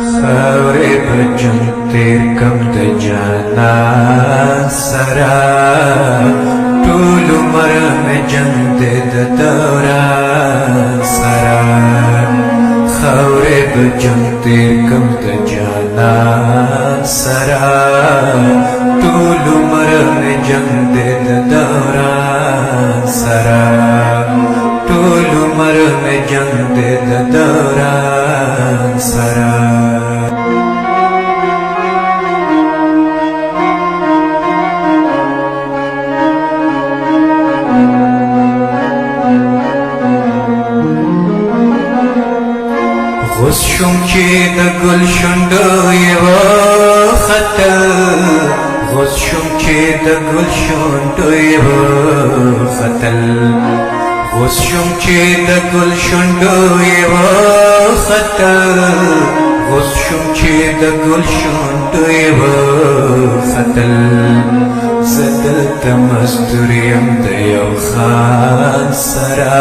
خاورې بجم تیر کم د جانان سره ټول عمر مې جنګ دې د دوران سره خاورې بجم تیر کم د جانان سره ټول عمر مې جنګ دې د دوران سره ټول عمر مې جنګ دې د دوران سره غوث شوم چې د ګل شونډو یې وختل غوث شوم چې د ګل شونډو یې وختل غوث شوم چې د ګل شونډو یې وختل غوث شوم چې د ګل شونډو یې وختل زه دلته مزدور یم د یو خان سره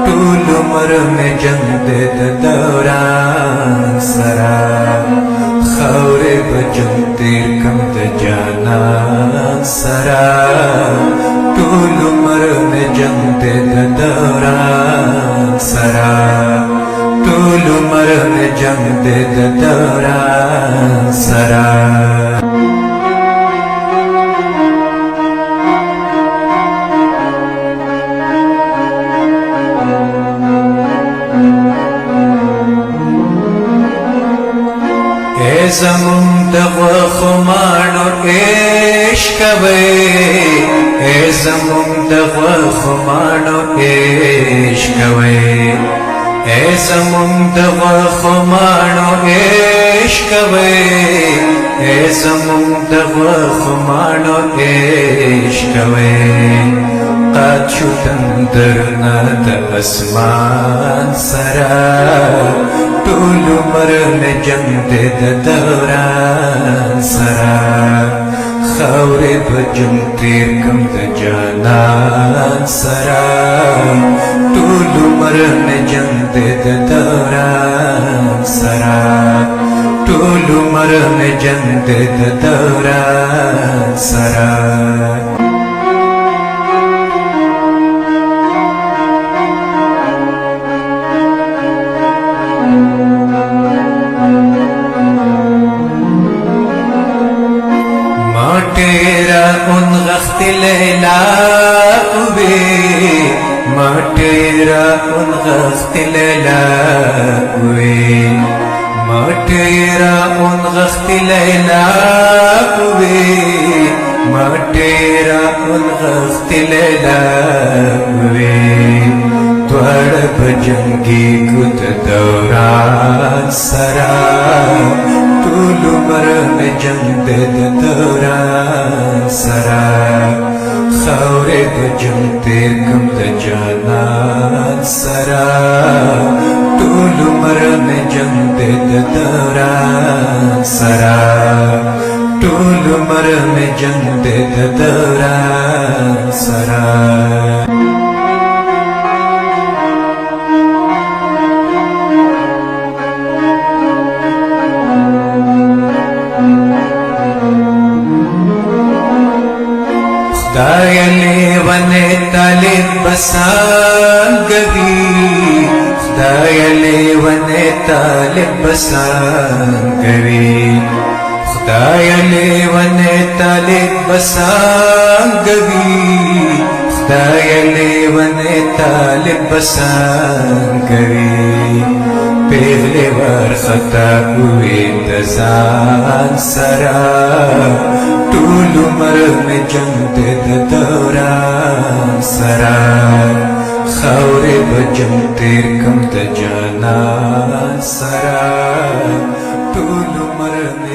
ټول عمر مې جنګ دې د دوران سره خاورې به جنګ تیر کم د جانان سره ټول عمر مې جنګ دې د دوران سره ټول عمر مې جنګ دې د دوران سره زمون د غوښو ماڼو عشق کوي زمون د غوښو ماڼو عشق کوي زمون د غوښو ماڼو عشق کوي زمون د غوښو ماڼو عشق کوي قد شو تندرنا د اسمان سره ټول عمر مې جنګ دې د دوران سره خاورې به جنګ تیر کم د جانان سره ټول عمر مې جنګ دې د دوران سره ټول عمر مې جنګ دې د دوران سره تیرا ان غخت لیلا ہوئے ما تیرا ان غخت لیلا ہوئے ما تیرا ان غخت لیلا ہوئے ما تیرا ان غخت لیلا ہوئے دوڑ بجنگی کت دوران سرا ټول عمر مې جنګ دې د دوران سره خاورې به جنګ تیر کم د جانان سره ټول عمر مې جنګ دې د دوران سره ټول عمر مې جنګ دې د دوران سره خدای لیوانه طالب بسانگوی خدای لیوانه طالب بسانگوی خدای لیوانه طالب بسانگوی خدای لیوانه طالب بسانگوی پیغلی ورخطا کوئی تزان سرا ټول عمر مې جنګ دې د دوران سره خاورې به جنګ تیر کم د جانان سره ټول عمر مې